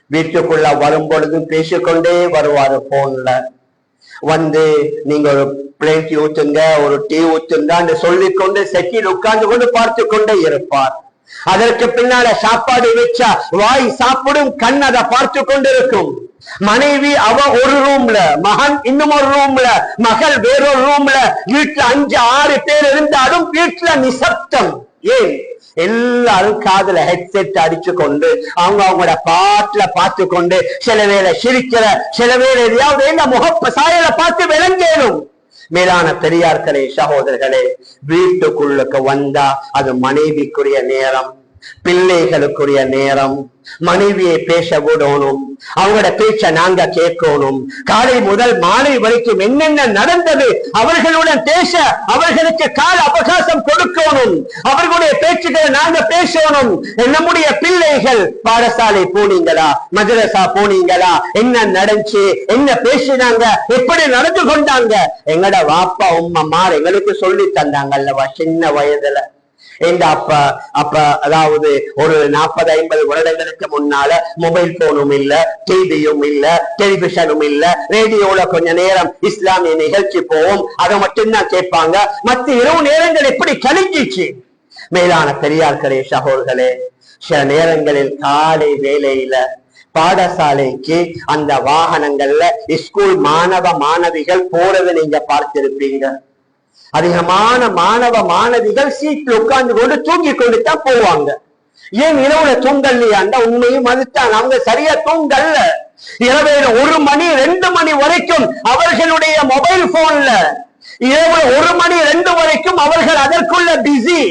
வீட்டுக்குள்ள வரும் பொழுது பேசிக்கொண்டே வருவாரு போன்ல. வந்து நீங்க ஒரு பிளேட் ஊத்துங்க, ஒரு டீ ஊத்துங்க சொல்லிக்கொண்டு செட்டில் உட்கார்ந்து கொண்டு பார்த்து கொண்டே இருப்பார். அதற்கு பின்னால சாப்பாடு வச்சா வாய் சாப்பிடும், கண் அதை பார்த்து கொண்டு இருக்கும். மனைவி அவ ஒரு ரூம்ல, மகன் இன்னும் ஒரு ரூம்ல, மகள் வேறொரு ரூம்ல. வீட்டுல 5-6 பேர் இருந்தாலும் வீட்டுல நிசப்தம். ஏன்? எல்லாரும் காதுல ஹெட்செட் அடிச்சு கொண்டு அவங்களோட பாட்டுல பார்த்து கொண்டு, சில வேளை சிரிக்கிற, சில வேளை எதையாவது என்ன முக சாயலை பார்த்து விளங்கேனும். மேலான பெரியார்களே, சகோதரர்களே, வீட்டுக்குள்ளுக்கு வந்தா அது மனைவிக்குரிய நேரம், பிள்ளைகளுக்குரிய நேரம். மனைவியை பேச விடணும், அவங்களோட பேச்ச நாங்க கேட்கணும். காலை முதல் மாலை வரைக்கும் என்னென்ன நடந்தது அவர்களுடன் பேச அவர்களுக்கு கால அவகாசம் கொடுக்கணும். அவர்களுடைய பேச்சுக்களை நாங்க பேசணும். நம்முடைய பிள்ளைகள் பாடசாலை போனீங்களா, மதரசா போனீங்களா, என்ன நடந்துச்சு, என்ன பேசினாங்க, எப்படி நடந்து கொண்டாங்க, எங்கட வாப்பா உம்மமார் எங்களுக்கு சொல்லி தந்தாங்கல்லவா சின்ன வயதுல. அப்ப அதாவது ஒரு 40-50 வருடங்களுக்கு முன்னால மொபைல் போனும் இல்ல, டிவியும் இல்ல, டெலிவிஷனும் இல்ல. ரேடியோல கொஞ்ச நேரம் இஸ்லாமிய நிகழ்ச்சி போவோம், அதை மட்டும்தான் கேட்பாங்க. மற்ற இரவு நேரங்கள் எப்படி கழிஞ்சிச்சு. மேலான பெரியார்களே, சகோதரர்களே, சில நேரங்களில் காலை வேளையில பாடசாலைக்கு அந்த வாகனங்கள்ல ஸ்கூல் மாணவ மாணவிகள் போறது நீங்க பார்த்திருப்பீங்க. அதிகமான மாணவ மாணவிகள் சீட்ல உட்கார்ந்து கொண்டு தூங்கி கொண்டு தான் போவாங்க. ஏன் இரவுல தூங்கலையாண்டா? உண்மையும் அதுதான், அவங்க சரியா தூங்கல்ல. இரவேல 1 மணி 2 மணி வரைக்கும் அவர்களுடைய மொபைல் போன்ல, இரவு 1 மணி 2 வரைக்கும் அவர்கள் அதற்குள்ள பிஸி.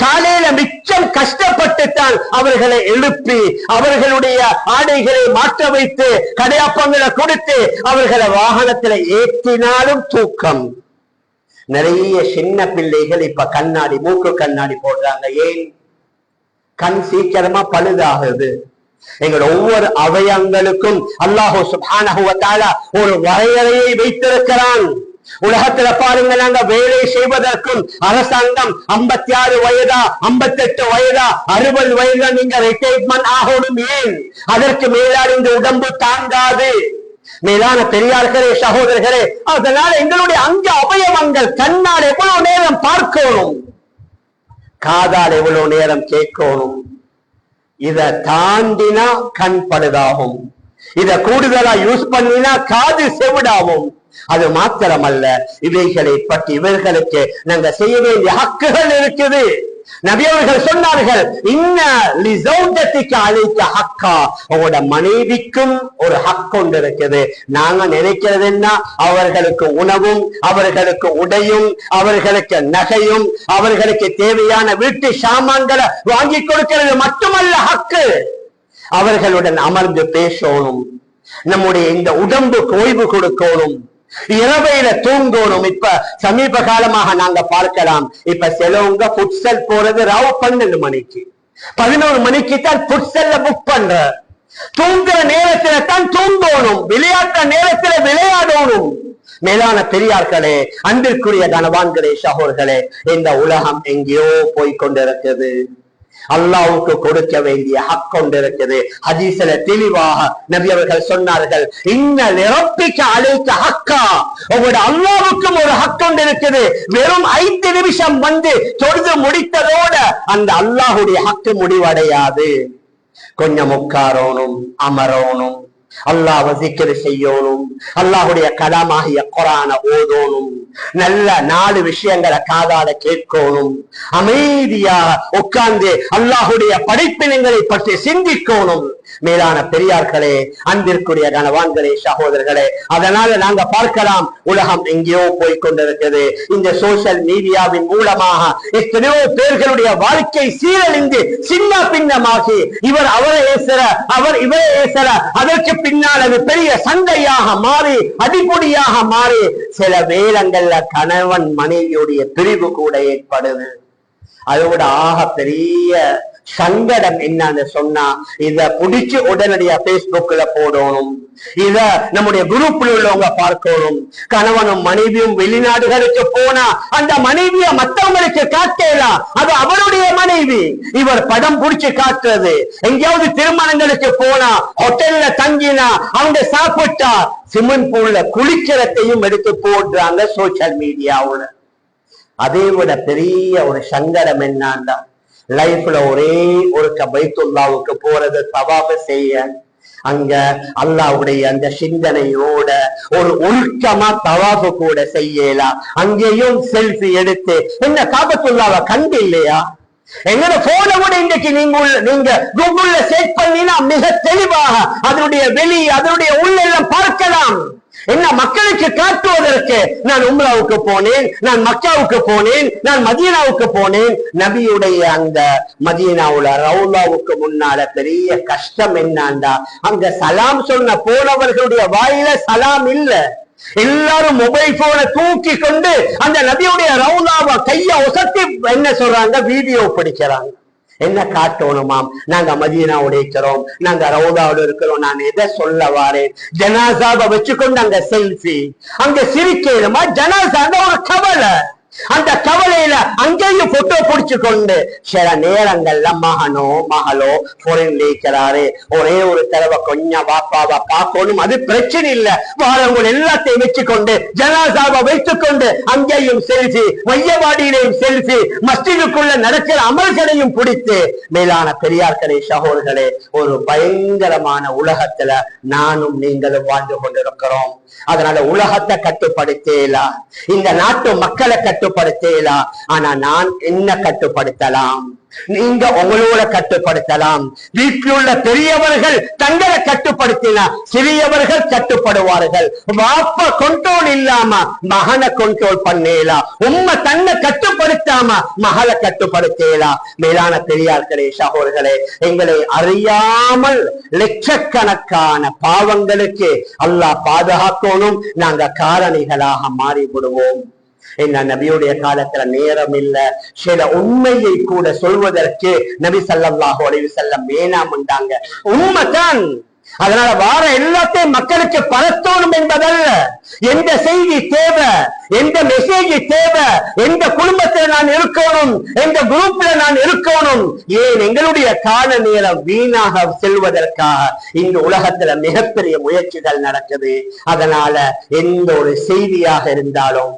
காலையில மிச்சம் கஷ்டப்பட்டுத்தான் அவர்களை எழுப்பி அவர்களுடைய ஆடைகளை மாற்ற வைத்து கடையாப்பங்களை கொடுத்து அவர்களை வாகனத்துல ஏற்றினாலும் தூக்கம். நிறைய சின்ன பிள்ளைகள் இப்ப கண்ணாடி, மூக்கு கண்ணாடி போடுறாங்க. ஏன்? கண் சீக்கிரமா பழுதாகுது. எங்களோட ஒவ்வொரு அவயங்களுக்கும் அல்லாஹ் சுப்ஹானஹு வ தஆலா ஒரு வரையறையை வைத்திருக்கிறான். உலகத்துல பாருங்க, நாங்க வேலை செய்வதற்கும் அரசாங்கம் 56 வயதா, 58 வயதா, 60 வயதா நீங்க ரிட்டையர்மெண்ட் ஆகணும். ஏன்? அதற்கு மேலால் இந்த உடம்பு தாங்காது. மேலான பெரியார்களே, சகோதரர்களே, அதனால எங்களுடைய அங்க அவயவங்கள் கண்ணால் எவ்வளவு நேரம் பார்க்கணும், காதால் எவ்வளவு நேரம் கேட்கணும். இத தாண்டினா கண் பழுதாகும். இத கூடுதலா யூஸ் பண்ணினா காது செவிடாகும். அது மாத்திரமல்ல, இவைகளை பற்றி இவர்களுக்கு நாங்க செய்ய வேண்டிய ஹக்குகள் இருக்குது. நபி அவர்கள் சொன்னார்கள், இன்ன லிஸௌஜத்திக அலைக ஹக்கா, உங்களோட மனைவிக்கும் ஒரு ஹக் ஒன்று இருக்குது. நாங்க நினைக்கிறது என்ன, அவர்களுக்கு உணவும், அவர்களுக்கு உடையும், அவர்களுக்கு நகையும், அவர்களுக்கு தேவையான வீட்டு சாமான்களை வாங்கி கொடுக்கிறது மட்டுமல்ல ஹக்கு. அவர்களுடன் அமர்ந்து பேசணும், நம்முடைய இந்த உடம்புக்கு ஓய்வு கொடுக்கணும், இரவையில தூங்கணும். இப்ப சமீப காலமாக நாங்க பார்க்கலாம், இப்ப சிலவங்க புட்சல் போறது ராவ் 12 மணிக்கு 11 மணிக்கு தான் புட்சல்ல புக் பண்ற. தூங்குற நேரத்துல தான் தூங்கணும், விளையாட்டுற நேரத்துல விளையாடணும். மேலான பெரியார்களே, அன்பிற்குரிய கனவான்களே, சகோதரர்களே, இந்த உலகம் எங்கேயோ போய்கொண்டிருக்கிறது. அல்லாஹ்வுக்கு கொடுக்க வேண்டிய ஹக் கொண்டு இருக்குது. ஹதீஸ்ல தெளிவாக நபி அவர்கள் சொன்னார்கள், இன்ன லிரப்பிக அலைக ஹக்கா, உங்களோட அல்லாஹ்வுக்கும் ஒரு ஹக் கொண்டு இருக்குது. வெறும் 5 நிமிஷம் வந்து தொழுது முடித்ததோட அந்த அல்லாஹ்வுடைய ஹக்கு முடிவடையாது. கொஞ்சம் உட்காரணும், அமரணும், அல்லாஹ்வை zikr செய்யணும், அல்லாஹ்வுடைய கலாமாகிய குர்ஆன ஓதணும், நல்ல 4 விஷயங்களை காதால கேட்கணும், அமைதியா உட்கார்ந்து அல்லாஹ்வுடைய படைப்பினங்களை பற்றி சிந்திக்கணும். மேலான பெரியார்களே, அன்பிற்குரிய கணவான்களே, சகோதரர்களே, அதனால நாங்க பார்க்கலாம், உலகம் எங்கேயோ போய்கொண்டிருக்கிறது. இந்த சோசியல் மீடியாவின் மூலமாக எத்தனையோ பேர்களுடைய வாழ்க்கை சீரழிந்து சின்ன பின்னமாகி, இவர் அவரை ஏசர, அவர் இவரை ஏசர, அதற்கு பின்னால் அது பெரிய சண்டையாக மாறி அடிப்பொடியாக மாறி சில வேளங்கள்ல கணவன் மனைவியுடைய பிரிவு கூட ஏற்படுது. அதோட ஆக பெரிய சங்கடம் என்னன்னு சொன்னா, இத புடிச்சு உடனடியா பேஸ்புக்ல போடணும், இத நம்முடைய குரூப்ல உள்ளவங்க பார்க்கணும். கணவனும் மனைவியும் வெளிநாடுகளுக்கு போனா அந்த மனைவிய மற்றவங்களுக்கு காட்டலாம், அது அவருடைய மனைவி. இவர் படம் புடிச்சு காட்டுறது, எங்கேயாவது திருமணங்களுக்கு போனா, ஹோட்டல்ல தங்கினா, அவங்க சாப்பிட்டா ஸ்விம்மிங் பூல்ல குளிக்கிறதையும் எடுத்து போடுறாங்க சோசியல் மீடியாவுல. அதை விட பெரிய ஒரு சங்கடம் என்னன்னா, லைஃப்ல ஒரே ஒரு பைத்துல்லாவுக்கு போறது, தவாஃப் செய்ய, அங்க அல்லாஹ்வுடைய அந்த சிந்தனையோட ஒரு ஒழுக்கமா தவாஃப் கூட செய்யலாம். அங்கேயும் செல்ஃபி எடுத்து என்ன காபத்துல்லாவை கண்டு இல்லையா? எங்கட போன கூட இன்றைக்கு நீங்க கூகுள்ல சேர்ச் பண்ணினா மிக தெளிவாக அதனுடைய வெளி, அதனுடைய உள்ளெல்லாம் பார்க்கலாம். என்ன மக்களுக்கு காட்டுவதற்கு, நான் உம்ராவுக்கு போனேன், நான் மக்காவுக்கு போனேன், நான் மதீனாவுக்கு போனேன். நபியுடைய அந்த மதீனாவுல ரவுலாவுக்கு முன்னால பெரிய கஷ்டம் என்னண்டா, அங்க சலாம் சொன்ன போனவர்களுடைய வாயில சலாம் இல்ல. எல்லாரும் மொபைல் போனை தூக்கி கொண்டு அந்த நபியுடைய ரவுலாவை கைய ஒசத்தி என்ன சொல்றாங்க, வீடியோ பிடிக்கிறாங்க. என்ன காட்டணுமாம், நாங்க மதீனாவோட இருக்கிறோம், நாங்க ரவுதாவோட இருக்கிறோம். நான் எதை சொல்ல வாரேன், ஜனாசாவை வச்சுக்கொண்டு அங்க செல்ஃபி, அங்க சிரிக்கணுமா? ஜனாசாங்க ஒரு கவலை, அந்த கவலையில அங்கேயும் போட்டோ பிடிச்சு கொண்டு சில நேரங்கள்ல மகனோ மகளோ போரின்ல இருக்கிறாரு, ஒரே ஒரு தடவை கொஞ்சம் வாப்பாவை பார்க்கணும், அது பிரச்சனை இல்ல. வாரவங்க எல்லாத்தையும் வச்சுக்கொண்டு ஜனாசாவை வைத்துக் கொண்டு அங்கேயும் செல்ஃபி, மையவாடியிலையும் செல்ஃபி, மஸ்ஜிதுக்குள்ள நடக்கிற அமல்களையும் பிடித்து. மேலான பெரியார்களே, சகோதரர்களே, ஒரு பயங்கரமான உலகத்துல நானும் நீங்களும் வாழ்ந்து கொண்டிருக்கிறோம். அதனால உலகத்தை கட்டுப்படுத்தலாம், இந்த நாட்டு மக்களை கட்டுப்படுத்தலாம். ஆனா நான் என்ன கட்டுப்படுத்தலாம்? நீங்க உங்களோட கட்டுப்படுத்தலாம். வீட்டில் உள்ள பெரியவர்கள் தங்களை கட்டுப்படுத்தினா சிறியவர்கள் கட்டுப்படுவார்கள். வாப்ப கண்ட்ரோல் இல்லாம மகனை கண்ட்ரோல் பண்ணலாம், உண்மை தன்னை கட்டுப்படுத்தாம மகளை கட்டுப்படுத்தலாம். மேலான பெரியார்களே, சகோதரர்களே, எங்களை அறியாமல் லட்சக்கணக்கான பாவங்களுக்கு அல்லாஹ் பாதுகாக்கணும். நாங்க காரணிகளாக மாறிவிடுவோம். என்ன நபியுடைய காலத்துல நேரம் இல்ல, சில உண்மையை கூட சொல்வதற்கு நபி ஸல்லல்லாஹு அலைஹி வஸல்லம் வேணாம்ண்டாங்க. உண்மைதான். அதனால வார எல்லாத்தையும் மக்களுக்கு பரத்தணும் என்பதல்ல. எந்த செய்தி தேவை, எந்த மெசேஜ் தேவை, எந்த குடும்பத்தில் நான் இருக்கணும், எந்த குரூப்ல நான் இருக்கணும், ஏன் எங்களுடைய கால நேரம் வீணாக செல்வதற்காக இந்த உலகத்துல மிகப்பெரிய முயற்சிகள் நடக்குது. அதனால எந்த ஒரு செய்தியாக இருந்தாலும்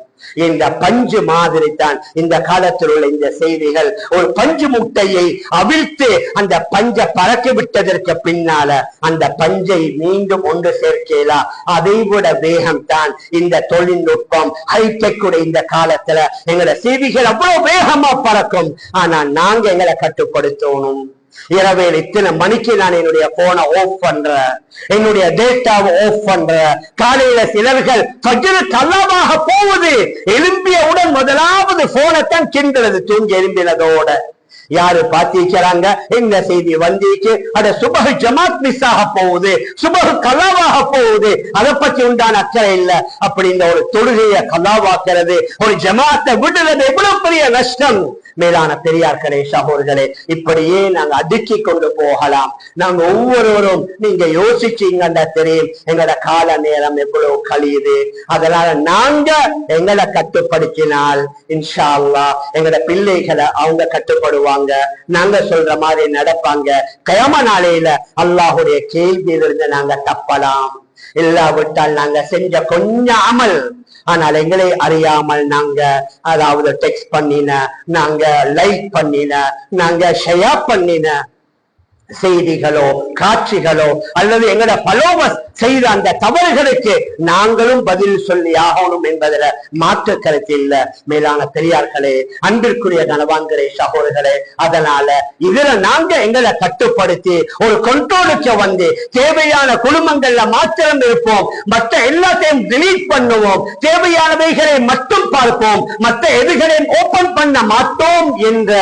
இந்த பஞ்சு மாதிரி தான் இந்த காலத்தில் உள்ள இந்த செய்திகள். ஒரு பஞ்சு முட்டையை அவிழ்த்து அந்த பஞ்சை பறக்க விட்டதற்கு பின்னால அந்த பஞ்சை மீண்டும் ஒன்று சேர்க்கலாம். அதை விட வேகம் தான் இந்த தொழில்நுட்பம், ஹைடெக் இந்த காலத்துல எங்களோட செய்திகள் அவ்வளவு வேகமா பறக்கும். ஆனா நாங்க எங்களை கட்டுப்படுத்தணும். இரவேல் இத்தனை மணிக்கு நான் என்னுடைய போனை ஆஃப் பண்றேன், என்னுடைய டேட்டாவை ஆஃப் பண்றேன். காலையில சிலர்கள் கல்லாவாக போகுது, எழும்பியவுடன் முதலாவது போனைத்தான் கிண்டுறது, தூங்கி எழும்பினதோட. யாரு பாத்திக்கிறாங்க, என்ன செய்தி வந்திருக்கு, அட சுபஹ் ஜமாத் மிஸ் ஆக போகுது, சுபஹ் கலாவாக போகுது, அதை பத்தி உண்டான அக்கறை இல்ல. அப்படி இந்த ஒரு தொழுகையை கலாவாக்குறது, ஒரு ஜமாத்தை விடுறது எவ்வளவு பெரிய நஷ்டம். மேலான பெரியார்களே, சகோதரர்களே, இப்படியே நாங்க அடுக்கி கொண்டு போகலாம். நாங்க ஒவ்வொருவரும் நீங்க யோசிச்சீங்கன்னா தெரியும் எங்களோட கால நேரம் எவ்வளவு கழியுது. அதனால நாங்க எங்களை கட்டுப்படுத்தினால் இன்ஷா அல்லாஹ் எங்களோட பிள்ளைகளை அவங்க கட்டுப்படுவாங்க, நாங்க சொல்ற மாதிரி நடப்பாங்க. கயாம நாளையில அல்லாஹுடைய கேள்வியிலிருந்து நாங்க தப்பலாம். இல்லாவிட்டால் நாங்க செஞ்ச கொஞ்சம் அமல், ஆனால் எங்களை அறியாமல் நாங்க அதாவது டெக்ஸ்ட் பண்ணின, நாங்க லைக் பண்ணின, நாங்க ஷேர் பண்ணின, செய்திகளோ காட்சிகளோ அல்லது எங்கட பலோவஸ் செய்த அந்த தவறுகளுக்கு நாங்களும் பதில் சொல்லி ஆகணும் என்பதில் மாற்று கருத்து இல்ல. மேலான பெரியார்களே, அன்பிற்குரிய கனவான்களே, சகோதரர்களே, அதனால இதுல நாங்க எங்களை கட்டுப்படுத்தி ஒரு கண்ட்ரோலுக்கு வந்து தேவையான குடும்பங்கள்ல மாத்திரம் இருப்போம், மற்ற எல்லாத்தையும் டிலீட் பண்ணுவோம், தேவையானவைகளை மட்டும் பார்ப்போம், மற்ற எதுகளையும் ஓபன் பண்ண மாட்டோம் என்ற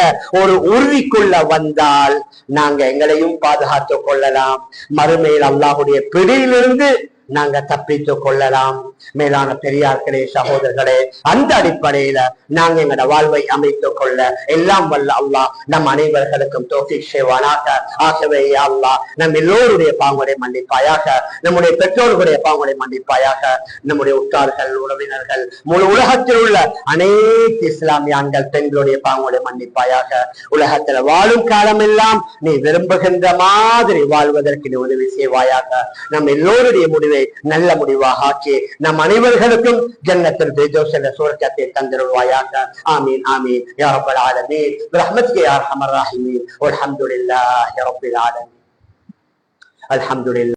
ஒரு உறுதிக்குள்ள வந்தால் நாங்க எங்களையும் பாதுகாத்துக் கொள்ளலாம், மறுமையில் அல்லாஹ்வுடைய பிடியிலிருந்து நாங்க தப்பித்துக் கொள்ளலாம். மேலான பெரியார்களே, சகோதரர்களே, அந்த அடிப்படையில நாங்க எங்களோட வாழ்வை அமைத்துக் கொள்ள எல்லாம் வல்ல அல்லாஹ் நம் அனைவர்களுக்கும் தௌஃபீக் செய்வானாக. ஆகவே யா அல்லாஹ் நம் எல்லோருடைய பாவங்களை மன்னிப்பாயாக, நம்முடைய பெற்றோர்களுடைய பாவங்களை மன்னிப்பாயாக, நம்முடைய உற்றார்கள் உறவினர்கள் முழு உலகத்தில் உள்ள அனைத்து இஸ்லாமிய ஆண்கள் பெண்களுடைய பாவங்களை மன்னிப்பாயாக. உலகத்துல வாழும் காலமெல்லாம் நீ விரும்புகின்ற மாதிரி வாழ்வதற்கு நீ உதவி செய்வாயாக. நம் எல்லோருடைய முடிவை நல்ல முடிவாக ஆக்கி நம் அனைவர்களுக்கும் ஜன்னத்துல் ஃபிர்தௌஸ் என்ற சுவர்க்கத்தை தந்திருவாயாக. ஆமீன் ஆமீன் யா ரப்பல் ஆலமீன் برحمتك يا ارحم الراحمين والحمد لله رب العالمين. الحمد لله.